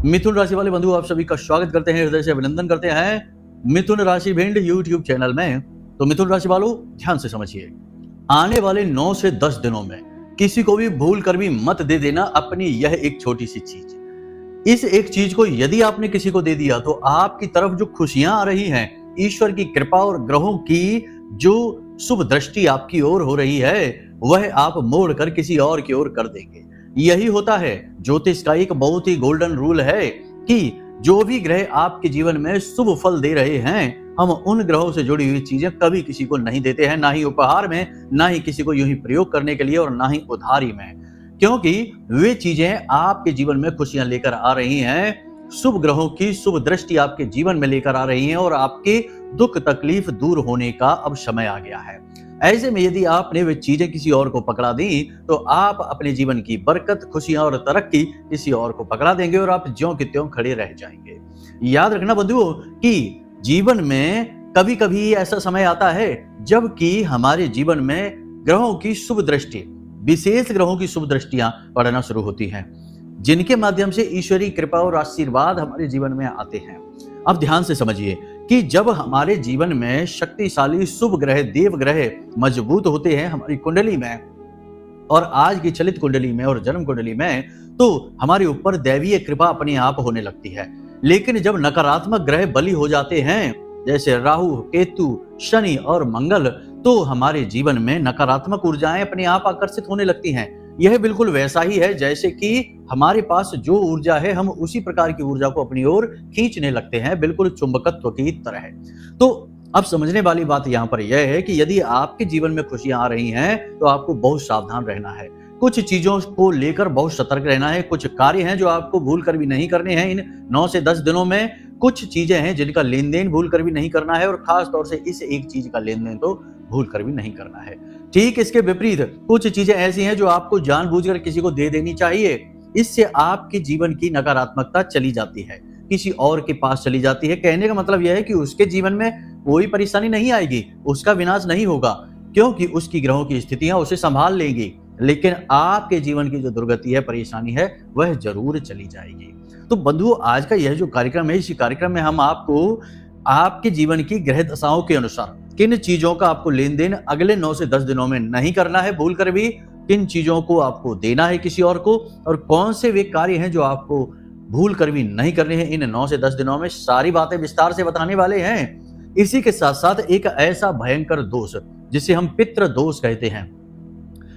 मिथुन राशि वाले बंधु, आप सभी का स्वागत करते हैं, हृदय से अभिनंदन करते हैं मिथुन राशि भिंड यूट्यूब चैनल में। तो मिथुन राशि वालों, ध्यान से समझिए, आने वाले 9 से 10 दिनों में किसी को भी भूल कर भी मत दे देना अपनी यह एक छोटी सी चीज। इस एक चीज को यदि आपने किसी को दे दिया तो आपकी तरफ जो खुशियां आ रही हैं, ईश्वर की कृपा और ग्रहों की जो शुभ दृष्टि आपकी ओर हो रही है, वह आप मोड़ कर किसी और की ओर कर देंगे। यही होता है ज्योतिष का एक बहुत ही गोल्डन रूल है कि जो भी ग्रह आपके जीवन में शुभ फल दे रहे हैं, हम उन ग्रहों से जुड़ी हुई चीजें कभी किसी को नहीं देते हैं, ना ही उपहार में, ना ही किसी को यूं ही प्रयोग करने के लिए और ना ही उधारी में, क्योंकि वे चीजें आपके जीवन में खुशियां लेकर आ रही हैं, शुभ ग्रहों की शुभ दृष्टि आपके जीवन में लेकर आ रही हैं और आपके दुख तकलीफ दूर होने का अब समय आ गया है। ऐसे में यदि आपने वे चीजें किसी और को पकड़ा दी तो आप अपने जीवन की बरकत, खुशियां और तरक्की किसी और को पकड़ा देंगे और आप ज्यों के त्यों खड़े रह जाएंगे। याद रखना बंधुओं कि जीवन में कभी कभी ऐसा समय आता है जबकि हमारे जीवन में ग्रहों की शुभ दृष्टि, विशेष ग्रहों की शुभ दृष्टियां पड़ना शुरू होती हैं, जिनके माध्यम से ईश्वरीय कृपा और आशीर्वाद हमारे जीवन में आते हैं। अब ध्यान से समझिए कि जब हमारे जीवन में शक्तिशाली शुभ ग्रह, देव ग्रह मजबूत होते हैं हमारी कुंडली में और आज की चलित कुंडली में और जन्म कुंडली में, तो हमारे ऊपर दैवीय कृपा अपने आप होने लगती है। लेकिन जब नकारात्मक ग्रह बली हो जाते हैं, जैसे राहु, केतु, शनि और मंगल, तो हमारे जीवन में नकारात्मक ऊर्जाएं अपने आप आकर्षित होने लगती हैं। यह बिल्कुल वैसा ही है जैसे कि हमारे पास जो ऊर्जा है, हम उसी प्रकार की ऊर्जा को अपनी ओर खींचने लगते हैं, बिल्कुल चुंबकत्व की तरह। तो अब समझने वाली बात यहाँ पर यह है कि यदि आपके जीवन में खुशियां आ रही हैं तो आपको बहुत सावधान रहना है, कुछ चीजों को लेकर बहुत सतर्क रहना है। कुछ कार्य हैं जो आपको भूल कर भी नहीं करने हैं इन 9 से 10 दिनों में। कुछ चीजें हैं जिनका लेन देन भूल कर भी नहीं करना है और खास तौर से इस एक चीज का लेन देन तो भूल कर भी नहीं करना है। ठीक इसके विपरीत कुछ चीजें ऐसी हैं जो आपको जानबूझकर किसी को दे देनी चाहिए। इससे आपके जीवन की नकारात्मकता चली जाती है, किसी और के पास चली जाती है। कहने का मतलब यह है कि उसके जीवन में कोई परेशानी नहीं आएगी, उसका विनाश नहीं होगा, क्योंकि उसकी ग्रहों की स्थितियां उसे संभाल लेंगी। लेकिन आपके जीवन की जो दुर्गति है, परेशानी है, वह जरूर चली जाएगी। तो बंधुओं, आज का यह जो कार्यक्रम है, इसी कार्यक्रम में हम आपको आपके जीवन की ग्रह दशाओं के अनुसार किन चीजों का आपको लेन देन अगले 9 से 10 दिनों में नहीं करना है भूल कर भी, किन चीजों को आपको देना है किसी और को, और कौन से वे कार्य हैं जो आपको भूल कर भी नहीं करने हैं, इन 9 से 10 दिनों में सारी बातें विस्तार से बताने वाले हैं। इसी के साथ साथ एक ऐसा भयंकर दोष जिसे हम पितृ दोष कहते हैं।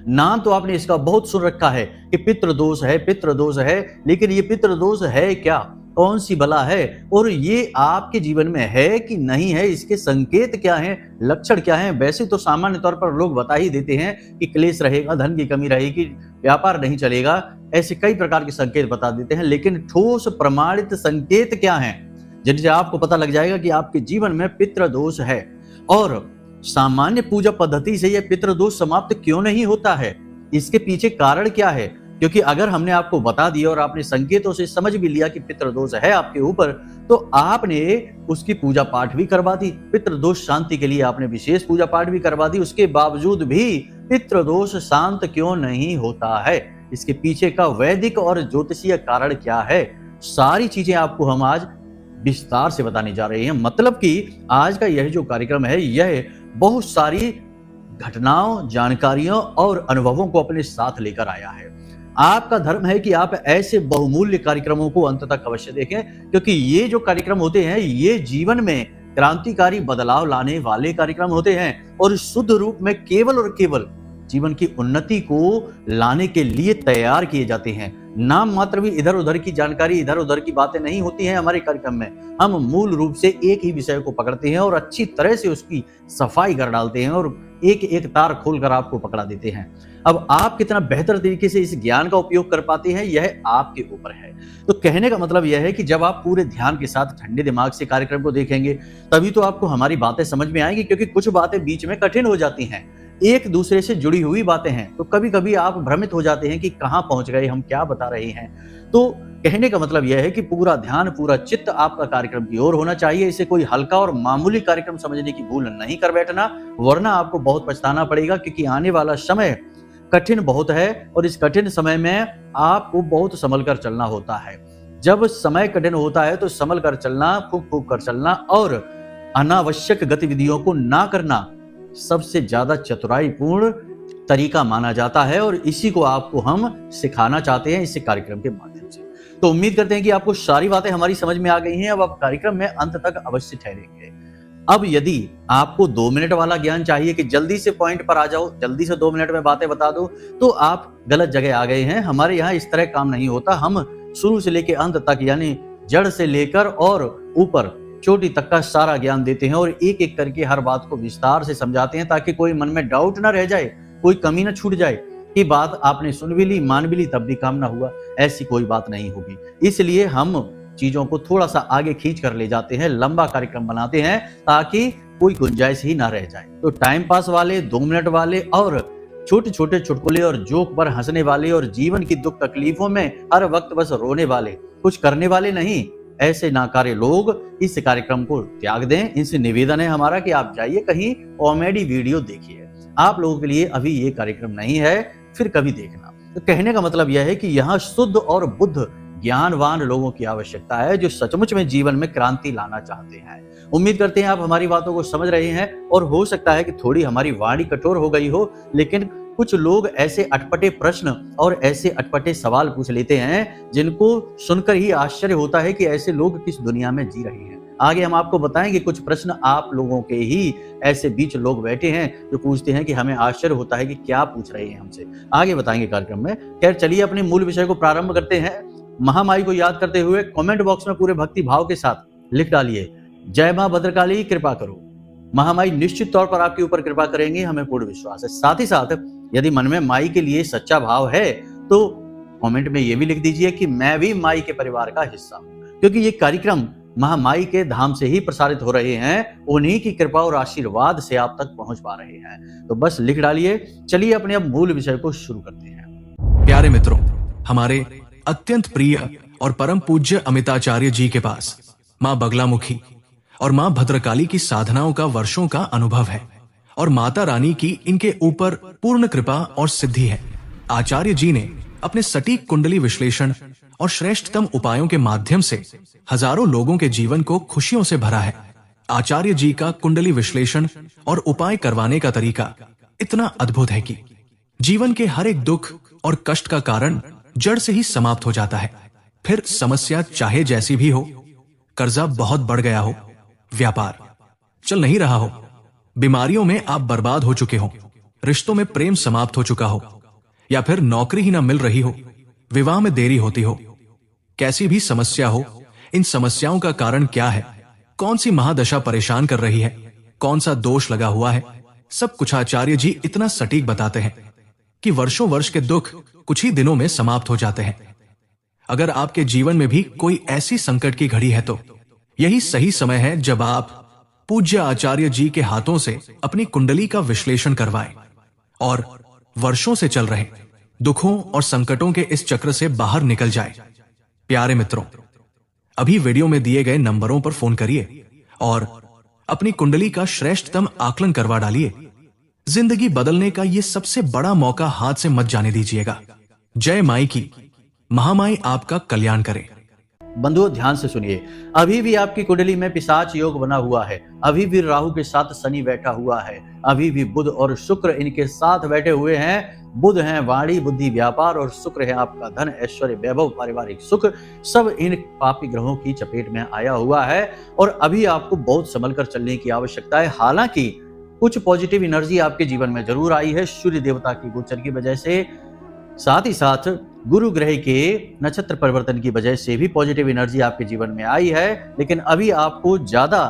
नाम तो आपने इसका बहुत सुन रखा है कि पितृ दोष है, पितृ दोष है, लेकिन ये पितृ दोष है क्या, कौन सी बला है, और ये आपके जीवन में है कि नहीं है, इसके संकेत क्या हैं, लक्षण क्या हैं। वैसे तो सामान्य तौर पर लोग बता ही देते हैं कि क्लेश रहेगा, धन की कमी रहेगी, व्यापार नहीं चलेगा, ऐसे कई प्रकार के संकेत बता देते हैं। लेकिन ठोस प्रमाणित संकेत क्या हैं जिनसे आपको पता लग जाएगा कि आपके जीवन में पितृ दोष है, और सामान्य पूजा पद्धति से यह पितृ दोष समाप्त क्यों नहीं होता है, इसके पीछे कारण क्या है। क्योंकि अगर हमने आपको बता दिया और आपने संकेतों से समझ भी लिया कि पितृदोष है आपके ऊपर, तो आपने उसकी पूजा पाठ भी करवा दी, पितृदोष शांति के लिए आपने विशेष पूजा पाठ भी करवा दी, उसके बावजूद भी पितृदोष शांत क्यों नहीं होता है, इसके पीछे का वैदिक और ज्योतिषीय कारण क्या है, सारी चीजें आपको हम आज विस्तार से बताने जा रहे हैं। मतलब कि आज का यह जो कार्यक्रम है, यह बहुत सारी घटनाओं, जानकारियों और अनुभवों को अपने साथ लेकर आया है। आपका धर्म है कि आप ऐसे बहुमूल्य कार्यक्रमों को अंत तक अवश्य देखें, क्योंकि ये जो कार्यक्रम होते हैं, ये जीवन में क्रांतिकारी बदलाव लाने वाले कार्यक्रम होते हैं और शुद्ध रूप में केवल और केवल जीवन की उन्नति को लाने के लिए तैयार किए जाते हैं। नाम मात्र भी इधर उधर की जानकारी, इधर उधर की बातें नहीं होती हैं हमारे कार्यक्रम में। हम मूल रूप से एक ही विषय को पकड़ते हैं और अच्छी तरह से उसकी सफाई कर डालते हैं और एक एक तार खोलकर आपको पकड़ा देते हैं। अब आप कितना बेहतर तरीके से इस ज्ञान का उपयोग कर पाते हैं, यह आपके ऊपर है। तो कहने का मतलब यह है कि जब आप पूरे ध्यान के साथ ठंडे दिमाग से कार्यक्रम को देखेंगे, तभी तो आपको हमारी बातें समझ में आएंगी, क्योंकि कुछ बातें बीच में कठिन हो जाती हैं, एक दूसरे से जुड़ी हुई बातें हैं, तो कभी कभी आप भ्रमित हो जाते हैं कि कहां पहुंच गए, हम क्या बता रहे हैं। तो कहने का मतलब यह है कि पूरा ध्यान, पूरा चित्त आपका कार्यक्रम की ओर होना चाहिए। इसे कोई हल्का और मामूली कार्यक्रम समझने की भूल नहीं कर बैठना, वरना आपको बहुत पछताना पड़ेगा, क्योंकि आने वाला समय कठिन बहुत है और इस कठिन समय में आपको बहुत संभल कर चलना होता है। जब समय कठिन होता है तो संभल कर चलना, फूंक फूंक कर चलना और अनावश्यक गतिविधियों को ना करना सबसे ज्यादा चतुराईपूर्ण तरीका माना जाता है और इसी को आपको हम सिखाना चाहते हैं इस कार्यक्रम के माध्यम से। तो उम्मीद करते हैं कि आपको सारी बातें हमारी समझ में आ गई हैं। अब आप कार्यक्रम में अंत तक अवश्य ठहरेंगे। अब यदि आपको 2 मिनट वाला ज्ञान चाहिए कि जल्दी से पॉइंट पर आ जाओ, जल्दी से 2 मिनट में बातें बता दो, तो आप गलत जगह आ गए हैं। हमारे यहाँ इस तरह काम नहीं होता। हम शुरू से लेकर अंत तक यानी जड़ से लेकर और ऊपर चोटी तक का सारा ज्ञान देते हैं और एक एक करके हर बात को विस्तार से समझाते हैं ताकि कोई मन में डाउट ना रह जाए, कोई कमी ना छूट जाए कि बात आपने सुन भी ली, मान भी ली, तब भी काम ना हुआ। ऐसी कोई बात नहीं होगी। इसलिए हम चीजों को थोड़ा सा आगे खींच कर ले जाते हैं, लंबा कार्यक्रम बनाते हैं ताकि कोई गुंजाइश ही ना रह जाए। तो टाइम पास वाले, 2 मिनट वाले और छोटे छोटे चुटकुले और जोक पर हंसने वाले और जीवन की दुख तकलीफों में हर वक्त बस रोने वाले, कुछ करने वाले नहीं, ऐसे नाकारे लोग इस कार्यक्रम को त्याग दें। इनसे निवेदन है हमारा कि आप जाइए कहीं कॉमेडी वीडियो देखिए। आप लोगों के लिए अभी ये कार्यक्रम नहीं है, फिर कभी देखना। तो कहने का मतलब यह है कि यहाँ शुद्ध और बुद्ध ज्ञानवान लोगों की आवश्यकता है जो सचमुच में जीवन में क्रांति लाना चाहते हैं। उम्मीद करते हैं आप हमारी बातों को समझ रहे हैं और हो सकता है कि थोड़ी हमारी वाणी कठोर हो गई हो, लेकिन कुछ लोग ऐसे अटपटे प्रश्न और ऐसे अटपटे सवाल पूछ लेते हैं जिनको सुनकर ही आश्चर्य होता है कि ऐसे लोग किस दुनिया में जी रहे हैं। आगे हम आपको बताएंगे कुछ प्रश्न आप लोगों के ही ऐसे बीच लोग बैठे हैं जो पूछते हैं कि हमें आश्चर्य होता है कि क्या पूछ रहे हैं हमसे। आगे बताएंगे कार्यक्रम में। खैर चलिए अपने मूल विषय को प्रारंभ करते हैं। महामाई को याद करते हुए कमेंट बॉक्स में पूरे भक्ति भाव के साथ लिख डालिए, जय मां भद्रकाली कृपा करो। महामाई निश्चित तौर पर आपके ऊपर कृपा करेंगे, हमें पूर्ण विश्वास है। साथ ही साथ यदि मन में माई के लिए सच्चा भाव है तो कमेंट में ये भी लिख दीजिए कि मैं भी माई के परिवार का हिस्सा हूं, क्योंकि ये कार्यक्रम महामाई के धाम से ही प्रसारित हो रहे हैं। उन्हीं की कृपा और आशीर्वाद से आप तक पहुंच पा रहे हैं। तो बस लिख डालिए। चलिए अपने अब मूल विषय को शुरू करते हैं। प्यारे मित्रों, हमारे अत्यंत प्रिय और परम पूज्य अमिताचार्य जी के पास मां बगलामुखी और मां भद्रकाली की साधनाओं का वर्षों का अनुभव है और माता रानी की इनके ऊपर पूर्ण कृपा और सिद्धि है। आचार्य जी ने अपने सटीक कुंडली विश्लेषण और श्रेष्ठतम उपायों के माध्यम से हजारों लोगों के जीवन को खुशियों से भरा है। आचार्य जी का कुंडली विश्लेषण और उपाय करवाने का तरीका इतना अद्भुत है कि जीवन के हर एक दुख और कष्ट का कारण जड़ से ही समाप्त हो जाता है। फिर समस्या चाहे जैसी भी हो, कर्जा बहुत बढ़ गया हो, व्यापार चल नहीं रहा हो, बीमारियों में आप बर्बाद हो चुके हो, रिश्तों में प्रेम समाप्त हो चुका हो, या फिर नौकरी ही ना मिल रही हो, विवाह में देरी होती हो, कैसी भी समस्या हो, इन समस्याओं का कारण क्या है, कौन सी महादशा परेशान कर रही है, कौन सा दोष लगा हुआ है, सब कुछ आचार्य जी इतना सटीक बताते हैं कि वर्षों वर्ष के दुख कुछ ही दिनों में समाप्त हो जाते हैं। अगर आपके जीवन में भी कोई ऐसी संकट की घड़ी है तो यही सही समय है जब आप पूज्य आचार्य जी के हाथों से अपनी कुंडली का विश्लेषण करवाएं और वर्षों से चल रहे दुखों और संकटों के इस चक्र से बाहर निकल जाए। प्यारे मित्रों, अभी वीडियो में दिए गए नंबरों पर फोन करिए और अपनी कुंडली का श्रेष्ठतम आकलन करवा डालिए। जिंदगी बदलने का ये सबसे बड़ा मौका हाथ से मत जाने दीजिएगा। जय माई की। महामाई आपका कल्याण करे। बंधुओं ध्यान से सुनिए, अभी भी आपकी कुंडली में पिशाच योग बना हुआ है, अभी भी राहु के साथ शनि बैठा हुआ है, अभी भी बुध और शुक्र इनके साथ बैठे हुए हैं। बुध है वाणी, बुद्धि, व्यापार और शुक्र है आपका धन, ऐश्वर्य, वैभव, पारिवारिक सुख। सब इन पापी ग्रहों की चपेट में आया हुआ है और अभी आपको बहुत संभल कर चलने की आवश्यकता है। हालांकि कुछ पॉजिटिव एनर्जी आपके जीवन में जरूर आई है सूर्य देवता की गोचर की वजह से, साथ ही साथ गुरु ग्रह के नक्षत्र परिवर्तन की वजह से भी पॉजिटिव एनर्जी आपके जीवन में आई है। लेकिन अभी आपको ज्यादा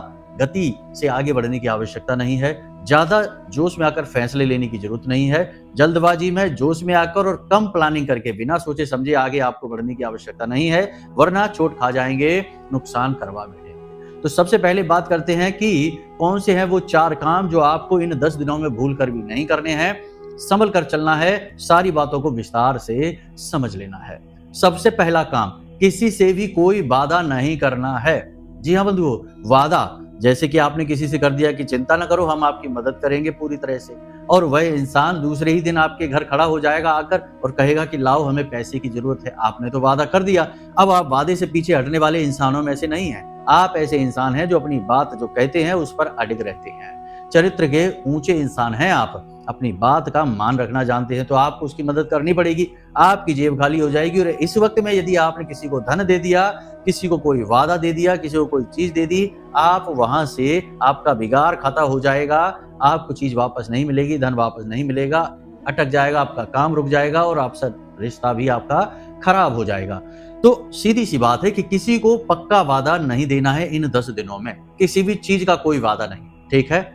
गति से आगे बढ़ने की आवश्यकता नहीं है, ज्यादा जोश में आकर फैसले लेने की जरूरत नहीं है। जल्दबाजी में, जोश में आकर और कम प्लानिंग करके बिना सोचे समझे आगे आपको बढ़ने की आवश्यकता नहीं है, वरना चोट खा जाएंगे, नुकसान करवा बैठेंगे। तो सबसे पहले बात करते हैं कि कौन से हैं वो 4 काम जो आपको इन 10 दिनों में भूल कर भी नहीं करने हैं। संभल कर चलना है, सारी बातों को विस्तार से समझ लेना है। सबसे पहला काम, किसी से भी कोई वादा नहीं करना है। जी हाँ बंधुओं, वादा जैसे कि आपने किसी से कर दिया कि चिंता न करो, हम आपकी मदद करेंगे पूरी तरह से, और वह इंसान दूसरे ही दिन आपके घर खड़ा हो जाएगा आकर और कहेगा कि लाओ हमें पैसे की जरूरत है, आपने तो वादा कर दिया। अब आप वादे से पीछे हटने वाले इंसानों में से नहीं हैं। आप ऐसे इंसान हैं जो अपनी बात जो कहते हैं उस पर अडिग रहते हैं। चरित्र के ऊंचे इंसान हैं आप, अपनी बात का मान रखना जानते हैं, तो आपको उसकी मदद करनी पड़ेगी। आपकी जेब खाली हो जाएगी। और इस वक्त में यदि आपने किसी को धन दे दिया, किसी को कोई वादा दे दिया, किसी को कोई चीज दे दी, आप वहां से आपका बिगाड़ खाता हो जाएगा। आपको चीज वापस नहीं मिलेगी, धन वापस नहीं मिलेगा, अटक जाएगा, आपका काम रुक जाएगा और आपसे रिश्ता भी आपका खराब हो जाएगा। तो सीधी सी बात है कि किसी को पक्का वादा नहीं देना है इन 10 दिनों में, किसी भी चीज का कोई वादा नहीं, ठीक है।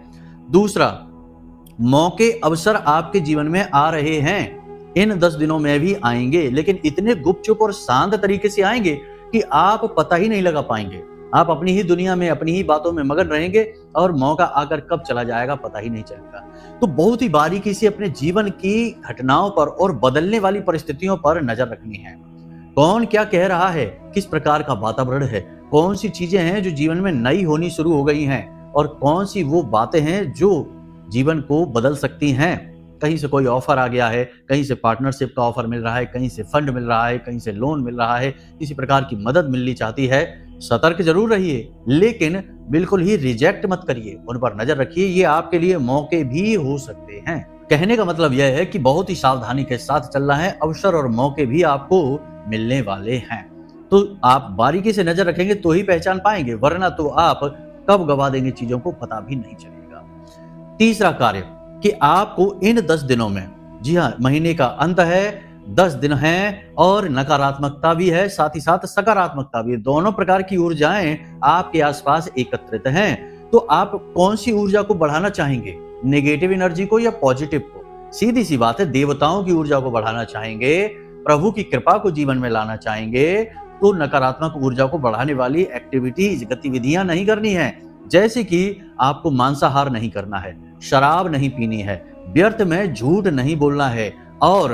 दूसरा, मौके अवसर आपके जीवन में आ रहे हैं, इन 10 दिनों में भी आएंगे, लेकिन इतने गुपचुप और शांत तरीके से आएंगे कि आप पता ही नहीं लगा पाएंगे। आप अपनी ही दुनिया में, अपनी ही बातों में मगन रहेंगे और मौका आकर कब चला जाएगा पता ही नहीं चलेगा। तो बहुत ही बारीकी से अपने जीवन की घटनाओं पर और बदलने वाली परिस्थितियों पर नजर रखनी है। कौन क्या कह रहा है, किस प्रकार का वातावरण है, कौन सी चीजें हैं जो जीवन में नई होनी शुरू हो गई हैं और कौन सी वो बातें हैं जो जीवन को बदल सकती हैं। कहीं से कोई ऑफर आ गया है, कहीं से पार्टनरशिप का ऑफर मिल रहा है, कहीं से फंड मिल रहा है, कहीं से लोन मिल रहा है, किसी प्रकार की मदद मिलनी चाहती है। सतर्क जरूर रहिए, लेकिन बिल्कुल ही रिजेक्ट मत करिए, उन पर नजर रखिए। ये आपके लिए मौके भी हो सकते हैं। कहने का मतलब यह है कि बहुत ही सावधानी के साथ चलना है, अवसर और मौके भी आपको मिलने वाले हैं। तो आप बारीकी से नजर रखेंगे तो ही पहचान पाएंगे, वरना तो आप कब गवा देंगे चीजों को पता भी नहीं चलेगा। तीसरा कार्य कि आपको इन 10 दिनों में, जी हाँ, महीने का अंत है, 10 दिन हैं और नकारात्मकता भी है, साथ ही साथ सकारात्मकता भी है। दोनों प्रकार की ऊर्जाएं आपके आसपास एकत्रित हैं। तो आप कौन सी ऊर्जा को बढ़ाना चाहेंगे, नेगेटिव एनर्जी को या पॉजिटिव को? सीधी सी बात है, देवताओं की ऊर्जा को बढ़ाना चाहेंगे, प्रभु की कृपा को जीवन में लाना चाहेंगे, तो नकारात्मक ऊर्जा को बढ़ाने वाली एक्टिविटीज, गतिविधियां नहीं करनी है। जैसे कि आपको मांसाहार नहीं करना है, शराब नहीं पीनी है, व्यर्थ में झूठ नहीं बोलना है और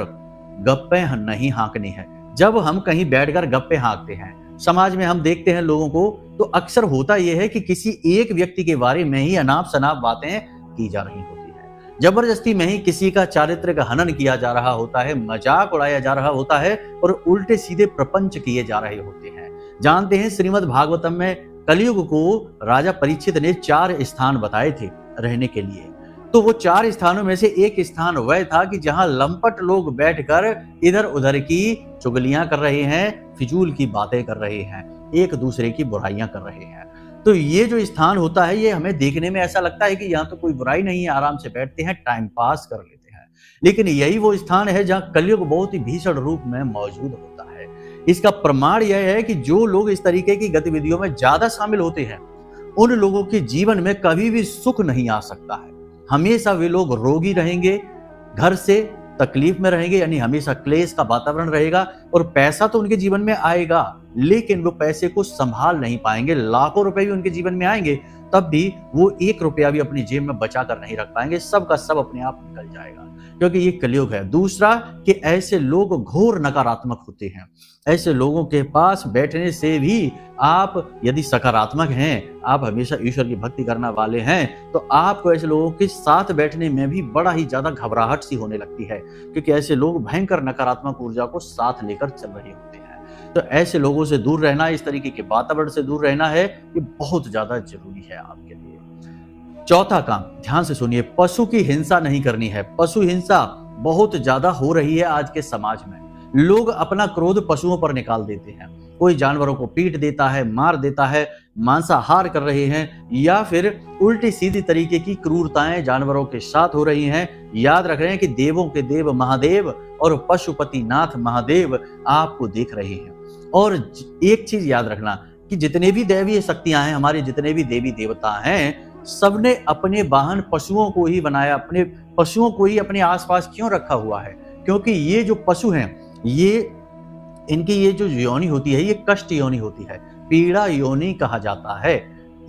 गप्पे नहीं हाँकनी है। जब हम कहीं बैठकर गप्पे हाँकते हैं, समाज में हम देखते हैं लोगों को, तो अक्सर होता यह है कि किसी एक व्यक्ति के बारे में ही अनाप शनाप बातें की जा रही होती है, जबरदस्ती में ही किसी का चारित्र का हनन किया जा रहा होता है, मजाक उड़ाया जा रहा होता है और उल्टे सीधे प्रपंच किए जा रहे होते हैं। जानते हैं, श्रीमद् भागवतम में कलयुग को राजा परीक्षित ने 4 स्थान बताए थे रहने के लिए। तो वो 4 स्थानों में से एक स्थान वह था कि जहां लंपट लोग बैठकर इधर उधर की चुगलियां कर रहे हैं, फिजूल की बातें कर रहे हैं, एक दूसरे की बुराइयां कर रहे हैं। तो ये जो स्थान होता है, ये हमें देखने में ऐसा लगता है कि यहाँ तो कोई बुराई नहीं है, आराम से बैठते हैं, टाइम पास कर लेते हैं। लेकिन यही वो स्थान है जहाँ कलयुग बहुत ही भीषण रूप में मौजूद होता है। इसका प्रमाण यह है कि जो लोग इस तरीके की गतिविधियों में ज्यादा शामिल होते हैं, उन लोगों के जीवन में कभी भी सुख नहीं आ सकता है। हमेशा वे लोग रोगी रहेंगे, घर से तकलीफ में रहेंगे, यानी हमेशा क्लेश का वातावरण रहेगा और पैसा तो उनके जीवन में आएगा, लेकिन वो पैसे को संभाल नहीं पाएंगे। लाखों रुपए भी उनके जीवन में आएंगे, तब भी वो 1 रुपया भी अपनी जेब में बचा कर नहीं रख पाएंगे, सब का सब अपने आप निकल जाएगा, क्योंकि ये कलयुग है। दूसरा कि ऐसे लोग घोर नकारात्मक होते हैं। ऐसे लोगों के पास बैठने से भी आप यदि सकारात्मक हैं, आप हमेशा ईश्वर की भक्ति करने वाले हैं, तो आपको ऐसे लोगों के साथ बैठने में भी बड़ा ही ज्यादा घबराहट सी होने लगती है, क्योंकि ऐसे लोग भयंकर नकारात्मक ऊर्जा को साथ लेकर चल रहे होते हैं। तो ऐसे लोगों से दूर रहना, इस तरीके के वातावरण से दूर रहना है, ये बहुत ज्यादा जरूरी है आपके लिए। चौथा काम, ध्यान से सुनिए, पशु की हिंसा नहीं करनी है। पशु हिंसा बहुत ज्यादा हो रही है आज के समाज में। लोग अपना क्रोध पशुओं पर निकाल देते हैं। कोई जानवरों को पीट देता है, मार देता है, मांसाहार कर रहे हैं, या फिर उल्टी सीधी तरीके की क्रूरताएं जानवरों के साथ हो रही हैं। याद रख रहे हैं कि देवों के देव महादेव और पशुपतिनाथ महादेव आपको देख रहे हैं। और एक चीज याद रखना कि जितने भी दैवीय शक्तियां हैं, हमारे जितने भी देवी देवता हैं, सबने अपने वाहन पशुओं को ही बनाया, अपने पशुओं को ही अपने आसपास क्यों रखा हुआ है? क्योंकि ये जो पशु हैं, ये इनकी ये जो योनि होती है, ये कष्ट योनि होती है, पीड़ा योनि कहा जाता है।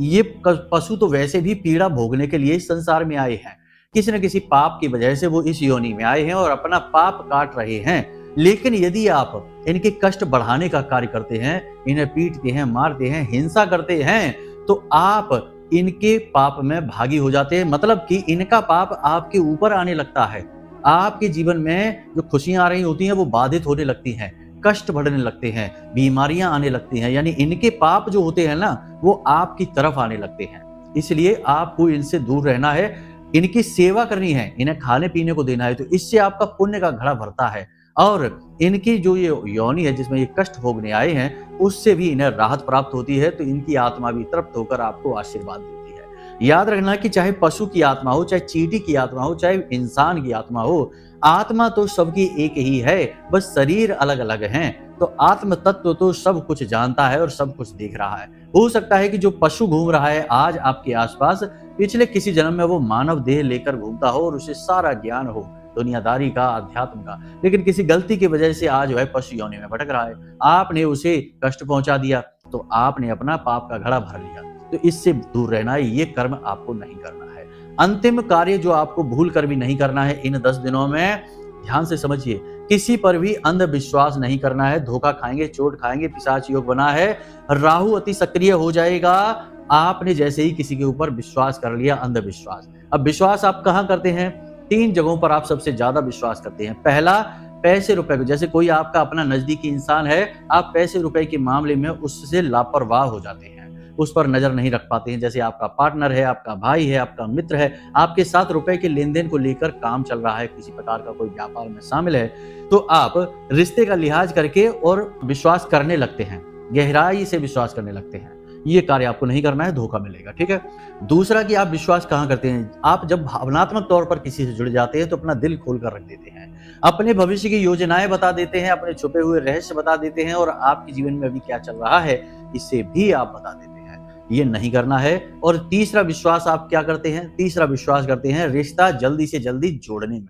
ये पशु तो वैसे भी पीड़ा भोगने के लिए संसार में आए हैं, किसी न किसी पाप की वजह से वो इस योनि में आए हैं और अपना पाप काट रहे हैं। लेकिन यदि आप इनके कष्ट बढ़ाने का कार्य करते हैं, इन्हें पीटते हैं, मारते हैं, हिंसा करते हैं, तो आप इनके पाप में भागी हो जाते हैं, मतलब कि इनका पाप आपके ऊपर आने लगता है। आपके जीवन में जो खुशियां आ रही होती हैं वो बाधित होने लगती हैं, कष्ट बढ़ने लगते हैं, बीमारियां आने लगती हैं, यानी इनके पाप जो होते हैं ना वो आपकी तरफ आने लगते हैं। इसलिए आपको इनसे दूर रहना है, इनकी सेवा करनी है, इन्हें खाने पीने को देना है, तो इससे आपका पुण्य का घड़ा भरता है और इनकी जो ये योनि है जिसमें ये कष्ट भोगने आए हैं उससे भी इन्हें राहत प्राप्त होती है, तो इनकी आत्मा भी तृप्त होकर आपको आशीर्वाद देती है। याद रखना कि चाहे पशु की आत्मा हो, चाहे चींटी की आत्मा हो, चाहे इंसान की आत्मा हो, आत्मा तो सबकी एक ही है, बस शरीर अलग अलग हैं। तो आत्म तत्व तो सब कुछ जानता है और सब कुछ देख रहा है। हो सकता है कि जो पशु घूम रहा है आज आपके आसपास, पिछले किसी जन्म में वो मानव देह लेकर घूमता हो और उसे सारा ज्ञान हो दुनियादारी का, अध्यात्म का, लेकिन किसी गलती की वजह से आज वह पशु योनि में भटक रहा है। आपने उसे कष्ट पहुंचा दिया तो आपने अपना पाप का घड़ा भर लिया। तो इससे दूर रहना है, ये कर्म आपको नहीं करना है। अंतिम कार्य जो आपको भूल कर भी नहीं करना है इन 10 दिनों में, ध्यान से समझिए, किसी पर भी अंधविश्वास नहीं करना है। धोखा खाएंगे, चोट खाएंगे, पिशाच योग बना है, राहु अति सक्रिय हो जाएगा। आपने जैसे ही किसी के ऊपर विश्वास कर लिया, अंधविश्वास। अब विश्वास आप कहां करते हैं? 3 जगहों पर आप सबसे ज्यादा विश्वास करते हैं। पहला, पैसे रुपए को, जैसे कोई आपका अपना नजदीकी इंसान है, आप पैसे रुपए के मामले में उससे लापरवाह हो जाते हैं, उस पर नजर नहीं रख पाते हैं। जैसे आपका पार्टनर है, आपका भाई है, आपका मित्र है, आपके साथ रुपए के लेन देन को लेकर काम चल रहा है, किसी प्रकार का कोई व्यापार में शामिल है, तो आप रिश्ते का लिहाज करके और विश्वास करने लगते हैं, गहराई से विश्वास करने लगते हैं। ये कार्य आपको नहीं करना है, धोखा मिलेगा, ठीक है। दूसरा कि आप विश्वास कहां करते हैं? आप जब भावनात्मक तौर पर किसी से जुड़ जाते हैं तो अपना दिल खोलकर रख देते हैं, अपने भविष्य की योजनाएं बता देते हैं, अपने छुपे हुए रहस्य बता देते हैं और आपके जीवन में अभी क्या चल रहा है इसे भी आप बता देते हैं। ये नहीं करना है। और तीसरा विश्वास आप क्या करते हैं? तीसरा विश्वास करते हैं रिश्ता जल्दी से जल्दी जोड़ने में।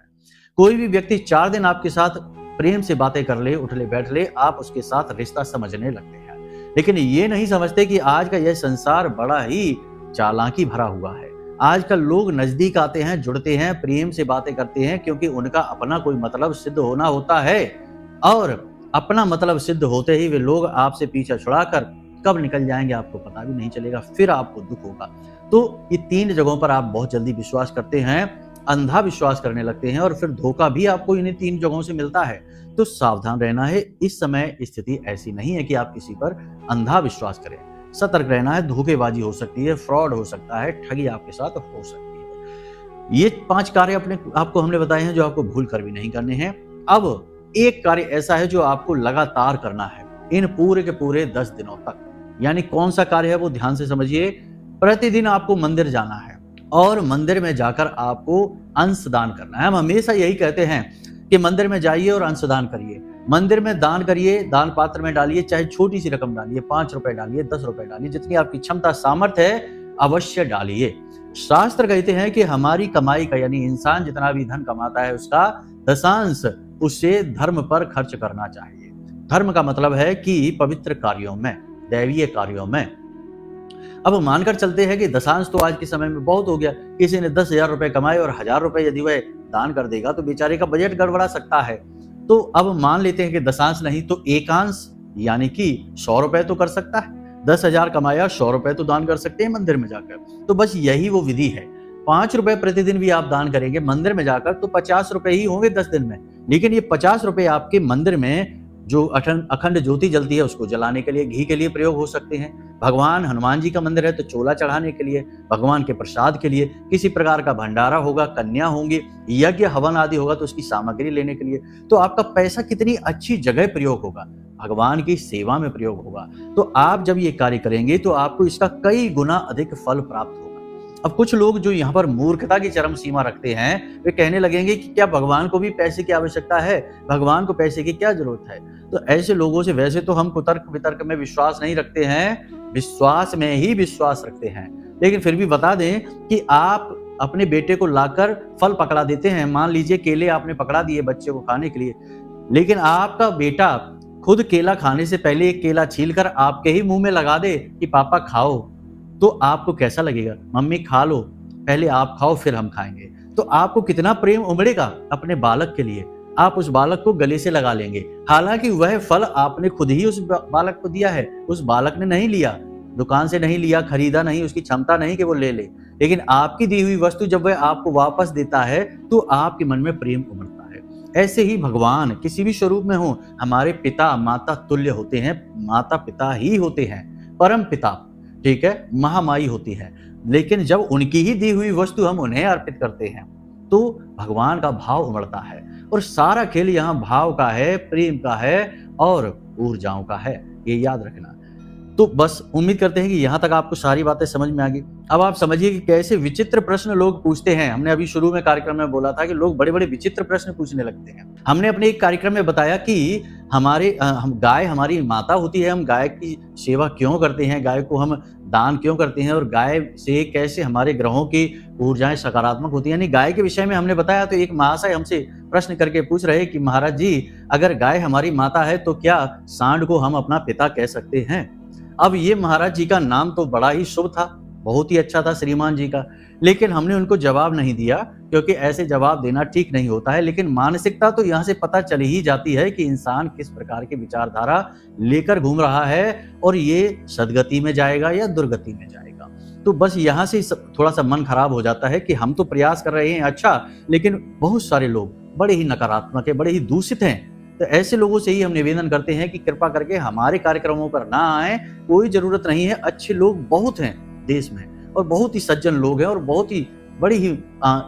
कोई भी व्यक्ति 4 दिन आपके साथ प्रेम से बातें कर ले, उठ ले, बैठ ले, आप उसके साथ रिश्ता समझने लगते हैं, लेकिन ये नहीं समझते कि आज का यह संसार बड़ा ही चालाकी भरा हुआ है। आजकल लोग नजदीक आते हैं, जुड़ते हैं, प्रेम से बातें करते हैं क्योंकि उनका अपना कोई मतलब सिद्ध होना होता है, और अपना मतलब सिद्ध होते ही वे लोग आपसे पीछा छुड़ाकर कब निकल जाएंगे आपको पता भी नहीं चलेगा, फिर आपको दुख होगा। तो ये 3 जगहों पर आप बहुत जल्दी विश्वास करते हैं, अंधा विश्वास करने लगते हैं और फिर धोखा भी आपको इन्हीं 3 जगहों से मिलता है। तो सावधान रहना है। इस समय स्थिति ऐसी नहीं है कि आप किसी पर अंधा विश्वास करें। सतर्क रहना है, धोखेबाजी हो सकती है, फ्रॉड हो सकता है, ठगी आपके साथ हो सकती है। ये 5 कार्य आपको हमने बताए हैं जो आपको भूल कर भी नहीं करने हैं। अब एक कार्य ऐसा है जो आपको लगातार करना है इन पूरे के पूरे 10 दिनों तक। यानी कौन सा कार्य है वो ध्यान से समझिए। प्रतिदिन आपको मंदिर जाना है और मंदिर में जाकर आपको अंशदान करना है। हम हमेशा यही कहते हैं कि मंदिर में जाइए और अंशदान करिए, मंदिर में दान करिए, दान पात्र में डालिए, चाहे छोटी सी रकम डालिए, 5 रुपए डालिए, 10 रुपए डालिए, जितनी आपकी क्षमता सामर्थ्य है अवश्य डालिए। शास्त्र कहते हैं कि हमारी कमाई का, यानी इंसान जितना भी धन कमाता है उसका दशांश उसे धर्म पर खर्च करना चाहिए। धर्म का मतलब है कि पवित्र कार्यों में, दैवीय कार्यों में। अब मानकर चलते हैं कि दशांश तो आज के समय में बहुत हो गया, किसी ने 10,000 रुपए कमाए और 1,000 रुपए यदि वह दान कर देगा तो बेचारे का बजट गड़बड़ा सकता है। तो अब मान लेते हैं कि दशांश नहीं तो एकांश, यानी कि 100 रुपए तो कर सकता है। 10,000 कमाया, 100 रुपए तो दान कर सकते हैं मंदिर में जाकर। तो बस यही वो विधि है। 5 रुपए प्रतिदिन भी आप दान करेंगे मंदिर में जाकर तो 50 रुपए ही होंगे 10 दिन में, लेकिन ये 50 रुपए आपके मंदिर में जो अखंड ज्योति जलती है उसको जलाने के लिए, घी के लिए प्रयोग हो सकते हैं। भगवान हनुमान जी का मंदिर है तो चोला चढ़ाने के लिए, भगवान के प्रसाद के लिए, किसी प्रकार का भंडारा होगा, कन्या होंगी, यज्ञ हवन आदि होगा तो उसकी सामग्री लेने के लिए। तो आपका पैसा कितनी अच्छी जगह प्रयोग होगा, भगवान की सेवा में प्रयोग होगा। तो आप जब ये कार्य करेंगे तो आपको इसका कई गुना अधिक फल प्राप्त होगा। अब कुछ लोग जो यहाँ पर मूर्खता की चरम सीमा रखते हैं वे कहने लगेंगे कि क्या भगवान को भी पैसे की आवश्यकता है, भगवान को पैसे की क्या जरूरत है। तो ऐसे लोगों से वैसे तो हम कुतर्क वितर्क में विश्वास नहीं रखते हैं, विश्वास में ही विश्वास रखते हैं, लेकिन फिर भी बता दें कि आप अपने बेटे को लाकर फल पकड़ा देते हैं। मान लीजिए केले आपने पकड़ा दिए बच्चे को खाने के लिए, लेकिन आपका बेटा खुद केला खाने से पहले एक केला छीलकर आपके ही मुंह में लगा दे कि पापा खाओ, तो आपको कैसा लगेगा? मम्मी खा लो, पहले आप खाओ फिर हम खाएंगे। तो आपको कितना प्रेम उमड़ेगा अपने बालक के लिए, आप उस बालक को गले से लगा लेंगे। हालांकि वह फल आपने खुद ही उस बालक को दिया है, उस बालक ने नहीं लिया। दुकान से नहीं लिया, खरीदा नहीं, उसकी क्षमता नहीं कि वो ले ले, लेकिन आपकी दी हुई वस्तु जब वह आपको वापस देता है तो आपके मन में प्रेम उमड़ता है। ऐसे ही भगवान किसी भी स्वरूप में हो, हमारे पिता माता तुल्य होते हैं, माता पिता ही होते हैं, परम पिता, ठीक है, महामाई होती है। लेकिन जब उनकी ही दी हुई वस्तु हम उन्हें अर्पित करते हैं तो भगवान का भाव उमड़ता है। और सारा खेल यहाँ भाव का है, प्रेम का है और ऊर्जाओं का है, ये याद रखना। तो बस उम्मीद करते हैं कि यहाँ तक आपको सारी बातें समझ में आ गई। अब आप समझिए कि कैसे विचित्र प्रश्न लोग पूछते हैं। हमने अभी शुरू में कार्यक्रम में बोला था कि लोग बड़े बड़े विचित्र प्रश्न पूछने लगते हैं। हमने अपने एक कार्यक्रम में बताया कि हम गाय हमारी माता होती है, हम गाय की सेवा क्यों करते हैं, गाय को हम दान क्यों करते हैं और गाय से कैसे हमारे ग्रहों की ऊर्जाएं सकारात्मक होती हैं। यानी गाय के विषय में हमने बताया तो एक महाशय हमसे प्रश्न करके पूछ रहे कि महाराज जी, अगर गाय हमारी माता है तो क्या सांड को हम अपना पिता कह सकते हैं? अब ये महाराज जी का नाम तो बड़ा ही शुभ था, बहुत ही अच्छा था श्रीमान जी का, लेकिन हमने उनको जवाब नहीं दिया क्योंकि ऐसे जवाब देना ठीक नहीं होता है। लेकिन मानसिकता तो यहाँ से पता चली ही जाती है कि इंसान किस प्रकार की विचारधारा लेकर घूम रहा है और ये सदगति में जाएगा या दुर्गति में जाएगा। तो बस यहाँ से थोड़ा सा मन खराब हो जाता है कि हम तो प्रयास कर रहे हैं अच्छा, लेकिन बहुत सारे लोग बड़े ही नकारात्मक है, बड़े ही दूषित हैं। तो ऐसे लोगों से ही हम निवेदन करते हैं कि कृपा करके हमारे कार्यक्रमों पर ना आए, कोई जरूरत नहीं है। अच्छे लोग बहुत हैं देश में और बहुत ही सज्जन लोग हैं और बहुत ही बड़ी ही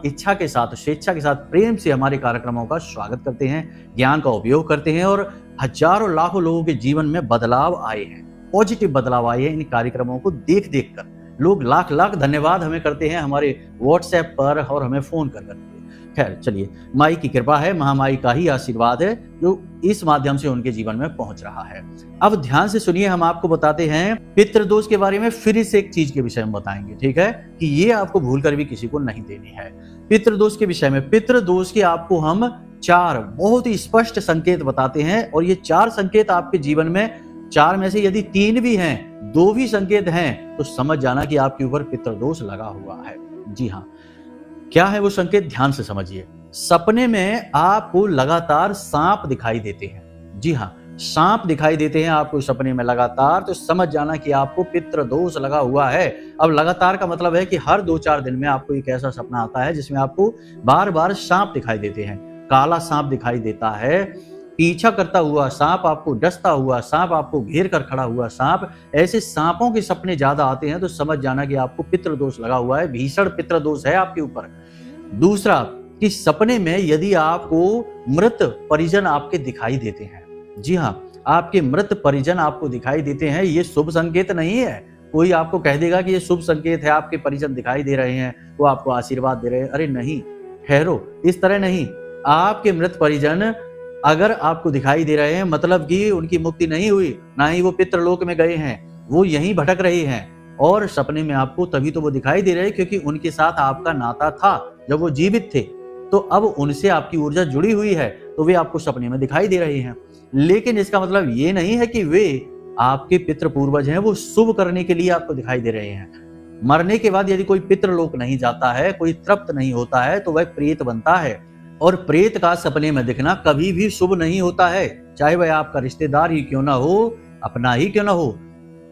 इच्छा के साथ, स्वेच्छा के साथ, प्रेम से हमारे कार्यक्रमों का स्वागत करते हैं, ज्ञान का उपयोग करते हैं और हजारों लाखों लोगों के जीवन में बदलाव आए हैं, पॉजिटिव बदलाव आए हैं इन कार्यक्रमों को देख देख कर। लोग लाख लाख धन्यवाद हमें करते हैं हमारे व्हाट्सएप पर और हमें फोन कर करके। खैर चलिए, माई की कृपा है, महामाई का ही आशीर्वाद है जो इस माध्यम से उनके जीवन में पहुंच रहा है। अब ध्यान से सुनिए, हम आपको बताते हैं पितृदोष के बारे में। फिर से एक चीज के विषय में बताएंगे, ठीक है, कि ये आपको भूल कर भी किसी को नहीं देनी है। पितृदोष के विषय में, पितृदोष के आपको हम 4 बहुत ही स्पष्ट संकेत बताते हैं और ये 4 संकेत आपके जीवन में, 4 में से यदि 3 भी हैं, 2 भी संकेत हैं, तो समझ जाना कि आपके ऊपर पितृदोष लगा हुआ है। जी हाँ, क्या है वो संकेत, ध्यान से समझिए। सपने में आपको लगातार सांप दिखाई देते हैं। जी हाँ, सांप दिखाई देते हैं आपको सपने में लगातार, तो समझ जाना कि आपको पितृदोष लगा हुआ है। अब लगातार का मतलब है कि हर 2-4 दिन में आपको एक ऐसा सपना आता है जिसमें आपको बार बार सांप दिखाई देते हैं। काला सांप दिखाई देता है, पीछा करता हुआ सांप, आपको डसता हुआ सांप, आपको घेर कर खड़ा हुआ सांप, ऐसे सांपों के सपने ज्यादा आते हैं तो समझ जाना कि आपको पितृदोष लगा हुआ है, भीषण पितृदोष है आपके ऊपर। दूसरा, कि सपने में यदि आपको मृत परिजन आपके दिखाई देते हैं, जी हाँ, आपके मृत परिजन आपको दिखाई देते हैं, ये शुभ संकेत नहीं है। कोई आपको कह देगा कि ये शुभ संकेत है, आपके परिजन दिखाई दे रहे हैं, वो आपको आशीर्वाद दे रहे हैं, अरे नहीं, ठहरो, इस तरह नहीं। आपके मृत परिजन अगर आपको दिखाई दे रहे हैं, मतलब कि उनकी मुक्ति नहीं हुई, ना ही वो पितृलोक में गए हैं, वो यहीं भटक रहे हैं और सपने में आपको तभी तो वो दिखाई दे रहे हैं क्योंकि उनके साथ आपका नाता था जब वो जीवित थे, तो अब उनसे आपकी ऊर्जा जुड़ी हुई है तो वे आपको सपने में दिखाई दे रहे हैं। लेकिन इसका मतलब ये नहीं है कि वे आपके पितृ पूर्वज हैं, वो शुभ करने के लिए आपको दिखाई दे रहे हैं। मरने के बाद यदि कोई पितृलोक नहीं जाता है, कोई तृप्त नहीं होता है, तो वह प्रेत बनता है और प्रेत का सपने में दिखना कभी भी शुभ नहीं होता है, चाहे वह आपका रिश्तेदार ही क्यों ना हो, अपना ही क्यों ना हो।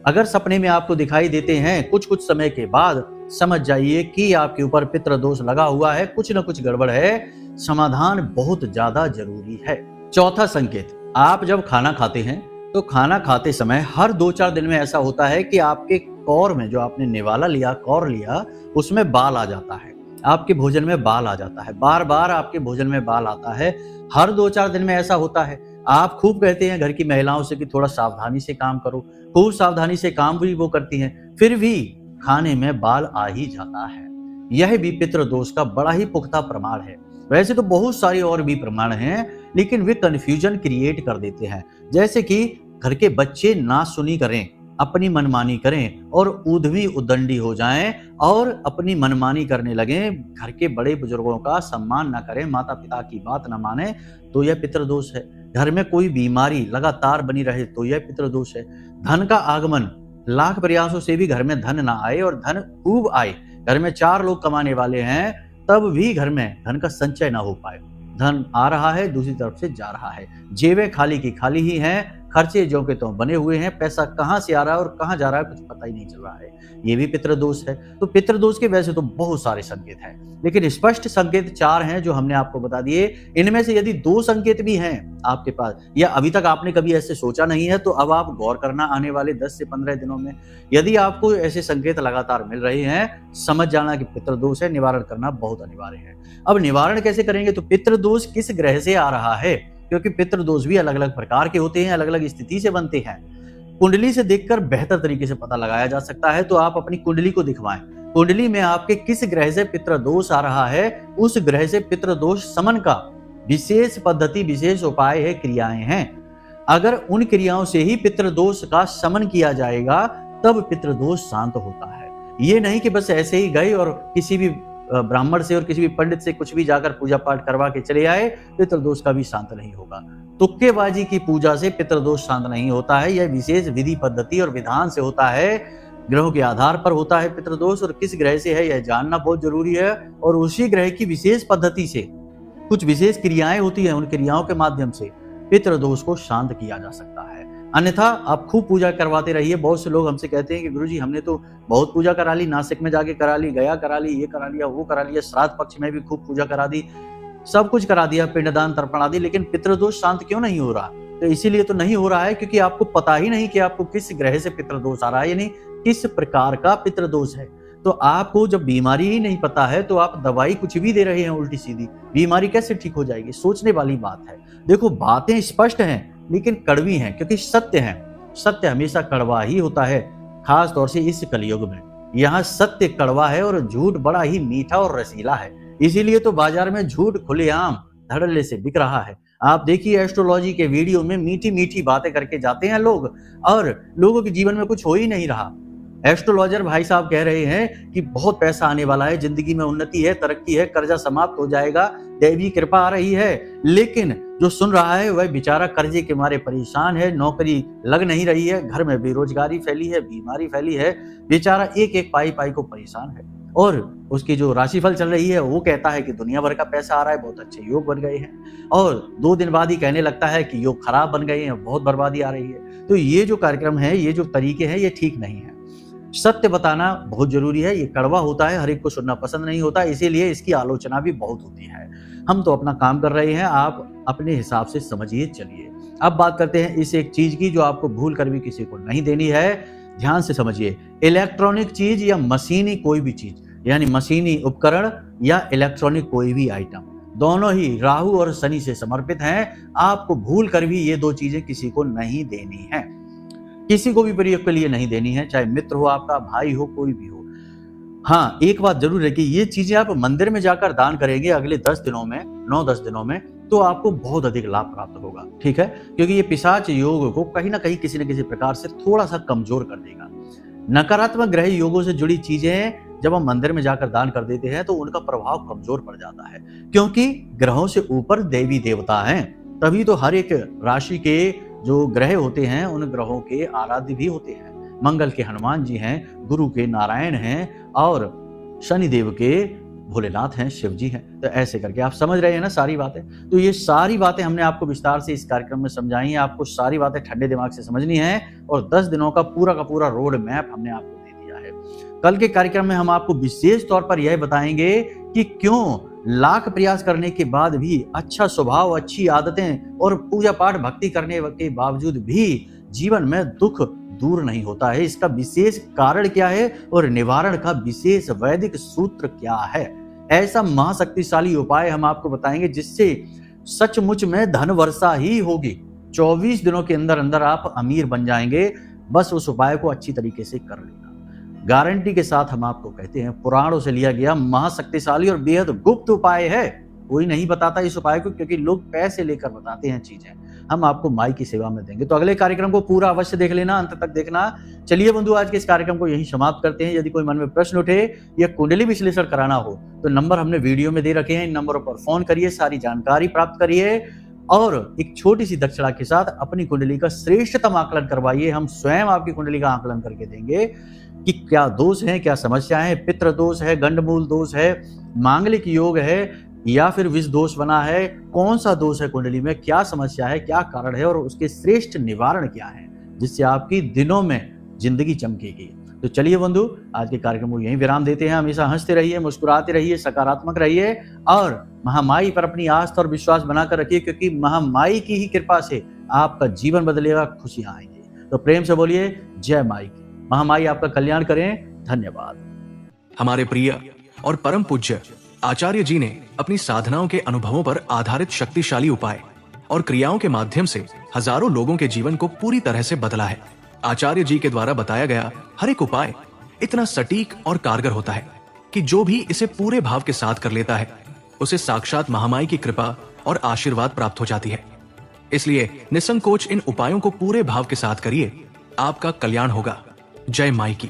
अगर सपने में आपको दिखाई देते हैं कुछ कुछ समय के बाद, समझ जाइए कि आपके ऊपर पितृदोष लगा हुआ है, कुछ न कुछ गड़बड़ है, समाधान बहुत ज्यादा जरूरी है। चौथा संकेत, आप जब खाना खाते हैं तो खाना खाते समय हर 2-4 दिन में ऐसा होता है कि आपके कौर में, जो आपने निवाला लिया, कौर लिया, उसमें बाल आ जाता है, आपके भोजन में बाल आ जाता है, बार बार आपके भोजन में बाल आता है, हर 2-4 दिन में ऐसा होता है। आप खूब कहते हैं घर की महिलाओं से कि थोड़ा सावधानी से काम करो, खूब सावधानी से काम भी वो करती हैं, फिर भी खाने में बाल आ ही जाता है। यह भी पितृदोष का बड़ा ही पुख्ता प्रमाण है। वैसे तो बहुत सारे और भी प्रमाण हैं, लेकिन वे कंफ्यूजन क्रिएट कर देते हैं। जैसे कि घर के बच्चे ना सुनी करें, अपनी मनमानी करें और उद्यमी उद्दंडी हो जाएं और अपनी मनमानी करने लगें, घर के बड़े बुजुर्गों का सम्मान ना करें, माता पिता की बात ना माने, तो यह पितृदोष है। घर में कोई बीमारी लगातार बनी रहे तो यह पितृदोष है। धन का आगमन, लाख प्रयासों से भी घर में धन ना आए और धन खूब आए, घर में 4 लोग कमाने वाले हैं तब भी घर में धन का संचय ना हो पाए, धन आ रहा है दूसरी तरफ से जा रहा है, जेबें खाली की खाली ही हैं, खर्चे जो के त्यों बने हुए हैं, पैसा कहाँ से आ रहा है और कहाँ जा रहा है कुछ पता ही नहीं चल रहा है, ये भी पितृदोष है। तो पितृदोष के वैसे तो बहुत सारे संकेत हैं, लेकिन स्पष्ट संकेत 4 हैं जो हमने आपको बता दिए। इनमें से यदि 2 संकेत भी हैं आपके पास या अभी तक आपने कभी ऐसे सोचा नहीं है, तो अब आप गौर करना आने वाले 10 से 15 दिनों में। यदि आपको ऐसे संकेत लगातार मिल रहे हैं, समझ जाना कि पितृदोष है, निवारण करना बहुत अनिवार्य है। अब निवारण कैसे करेंगे? तो पितृदोष किस ग्रह से आ रहा है, क्योंकि पितृदोष भी अलग अलग प्रकार के होते हैं, अलग अलग स्थिति से बनते हैं। कुंडली से देखकर बेहतर तरीके से पता लगाया जा सकता है, तो आप अपनी कुंडली को दिखवाएं। कुंडली में आपके किस ग्रह से पितृदोष आ रहा है, उस ग्रह से पितृदोष शमन का विशेष पद्धति, विशेष उपाय है, क्रियाएं हैं। अगर उन क्रियाओं से ही पितृदोष का शमन किया जाएगा तब पितृदोष शांत होता है। ये नहीं कि बस ऐसे ही गए और किसी भी ब्राह्मण से और किसी भी पंडित से कुछ भी जाकर पूजा पाठ करवा के चले आए, पितृदोष का भी शांत नहीं होगा। तुक्केबाजी की पूजा से पितृदोष शांत नहीं होता है, यह विशेष विधि पद्धति और विधान से होता है, ग्रहों के आधार पर होता है पितृदोष, और किस ग्रह से है यह जानना बहुत जरूरी है। और उसी ग्रह की विशेष पद्धति से कुछ विशेष क्रियाएं होती है, उन क्रियाओं के माध्यम से पितृदोष को शांत किया जा सकता है। अन्यथा आप खूब पूजा करवाते रहिए। बहुत से लोग हमसे कहते हैं कि गुरुजी हमने तो बहुत पूजा करा ली, नासिक में जाके करा ली, गया करा ली, ये करा लिया, वो करा लिया, श्राद्ध पक्ष में भी खूब पूजा करा दी, सब कुछ करा दिया, पिंडदान तर्पण आदि, लेकिन पितृदोष शांत क्यों नहीं हो रहा? तो इसीलिए तो नहीं हो रहा है क्योंकि आपको पता ही नहीं कि आपको किस ग्रह से पितृदोष आ रहा है, यानी किस प्रकार का पितृदोष है। तो आपको जब बीमारी ही नहीं पता है तो आप दवाई कुछ भी दे रहे हैं उल्टी सीधी, बीमारी कैसे ठीक हो जाएगी? सोचने वाली बात है। देखो बातें स्पष्ट हैं लेकिन कड़वी हैं, क्योंकि सत्य है, सत्य हमेशा कड़वा ही होता है, खास तौर से इस कलयुग में। यहाँ सत्य कड़वा है और झूठ बड़ा ही मीठा और रसीला है, इसीलिए तो बाजार में झूठ खुलेआम धड़ल्ले से बिक रहा है। आप देखिए एस्ट्रोलॉजी के वीडियो में मीठी मीठी बातें करके जाते हैं लोग, और लोगों के जीवन में कुछ हो ही नहीं रहा। एस्ट्रोलॉजर भाई साहब कह रहे हैं कि बहुत पैसा आने वाला है, जिंदगी में उन्नति है, तरक्की है, कर्जा समाप्त हो जाएगा, दैवी कृपा आ रही है, लेकिन जो सुन रहा है वह बेचारा कर्जे के मारे परेशान है, नौकरी लग नहीं रही है, घर में बेरोजगारी फैली है, बीमारी फैली है, बेचारा एक एक पाई पाई को परेशान है। और उसकी जो राशिफल चल रही है वो कहता है कि दुनिया भर का पैसा आ रहा है, बहुत अच्छे योग बन गए हैं, और 2 दिन बाद ही कहने लगता है कि योग खराब बन गए हैं, बहुत बर्बादी आ रही है। तो ये जो कार्यक्रम है, ये जो तरीके हैं, ये ठीक नहीं है। सत्य बताना बहुत जरूरी है, ये कड़वा होता है, हर एक को सुनना पसंद नहीं होता, इसीलिए इसकी आलोचना भी बहुत होती है। हम तो अपना काम कर रहे हैं, आप अपने हिसाब से समझिए चलिए। अब बात करते हैं इस एक चीज की जो आपको भूल कर भी किसी को नहीं देनी है, ध्यान से समझिए। इलेक्ट्रॉनिक चीज या मशीनी कोई भी चीज, यानी मशीनी उपकरण या इलेक्ट्रॉनिक कोई भी आइटम, दोनों ही राहु और शनि से समर्पित हैं। आपको भूल कर भी ये 2 चीजें किसी को नहीं देनी है, किसी को भी प्रयोग के लिए नहीं देनी है, चाहे मित्र हो आपका, भाई हो, कोई भी हो। हाँ, एक बात जरूर है कि ये चीजें आप मंदिर में जाकर दान करेंगे अगले 10 दिनों में, 9-10 दिनों में, तो आपको बहुत अधिक लाभ प्राप्त होगा, ठीक है, क्योंकि ये पिशाच योग को कहीं ना कहीं किसी न किसी प्रकार से थोड़ा सा कमजोर कर देगा। नकारात्मक ग्रह योगों से जुड़ी चीजें जब हम मंदिर में जाकर दान कर देते हैं तो उनका प्रभाव कमजोर पड़ जाता है, क्योंकि ग्रहों से ऊपर देवी देवता हैं, तभी तो हर एक राशि के जो ग्रह होते हैं उन ग्रहों के आराध्य भी होते हैं। मंगल के हनुमान जी हैं, गुरु के नारायण हैं, और शनिदेव के भोलेनाथ हैं, शिव जी हैं। तो ऐसे करके आप समझ रहे हैं ना सारी बातें। तो ये सारी बातें हमने आपको विस्तार से इस कार्यक्रम में समझाई हैं, आपको सारी बातें ठंडे दिमाग से समझनी है, और 10 दिनों का पूरा रोड मैप हमने आपको दे दिया है। कल के कार्यक्रम में हम आपको विशेष तौर पर यह बताएंगे कि क्यों लाख प्रयास करने के बाद भी, अच्छा स्वभाव, अच्छी आदतें और पूजा पाठ भक्ति करने के बावजूद भी जीवन में दुख दूर नहीं होता है। इसका विशेष कारण क्या है और निवारण का विशेष वैदिक सूत्र क्या है। ऐसा महाशक्तिशाली उपाय हम आपको बताएंगे जिससे सचमुच में धन वर्षा ही होगी। 24 दिनों के अंदर अंदर आप अमीर बन जाएंगे, बस उस उपाय को अच्छी तरीके से कर लेना। गारंटी के साथ हम आपको कहते हैं, पुराणों से लिया गया महाशक्तिशाली और बेहद गुप्त उपाय है। कोई नहीं बताता इस उपाय को, क्योंकि लोग पैसे लेकर बताते हैं चीजें। हम आपको माई की सेवा में देंगे, तो अगले कार्यक्रम को पूरा अवश्य देख लेना, अंत तक देखना। चलिए बंधु, आज के इस कार्यक्रम को यहीं समाप्त करते हैं। यदि कोई मन में प्रश्न उठे या कुंडली विश्लेषण कराना हो तो नंबर हमने वीडियो में दे रखे हैं, इन नंबरों पर फोन करिए, सारी जानकारी प्राप्त करिए, और एक छोटी सी दक्षिणा के साथ अपनी कुंडली का श्रेष्ठतम आकलन करवाइए। हम स्वयं आपकी कुंडली का आकलन करके देंगे कि क्या दोष है, क्या समस्या है, पितृ दोष है, गंडमूल दोष है, मांगलिक योग है, या फिर विष दोष बना है, कौन सा दोष है कुंडली में, क्या समस्या है, क्या कारण है और उसके श्रेष्ठ निवारण क्या है, जिससे आपकी दिनों में जिंदगी चमकेगी। तो चलिए बंधु, आज के कार्यक्रम को यहीं विराम देते हैं। हमेशा हंसते रहिए, मुस्कुराते रहिए, सकारात्मक रहिए और महामाई पर अपनी आस्था और विश्वास बनाकर रखिए, क्योंकि महामाई की ही कृपा से आपका जीवन बदलेगा, खुशियां आएंगी। तो प्रेम से बोलिए जय माई की। महामाई आपका कल्याण करें। धन्यवाद। हमारे प्रिय और परम पूज्य आचार्य जी ने अपनी साधनाओं के अनुभवों पर आधारित शक्तिशाली उपाय और क्रियाओं के माध्यम से हजारों लोगों के जीवन को पूरी तरह से बदला है। आचार्य जी के द्वारा बताया गया हर एक उपाय इतना सटीक और कारगर होता है कि जो भी इसे पूरे भाव के साथ कर लेता है उसे साक्षात महामाई की कृपा और आशीर्वाद प्राप्त हो जाती है। इसलिए निसंकोच इन उपायों को पूरे भाव के साथ करिए, आपका कल्याण होगा। जय माई की।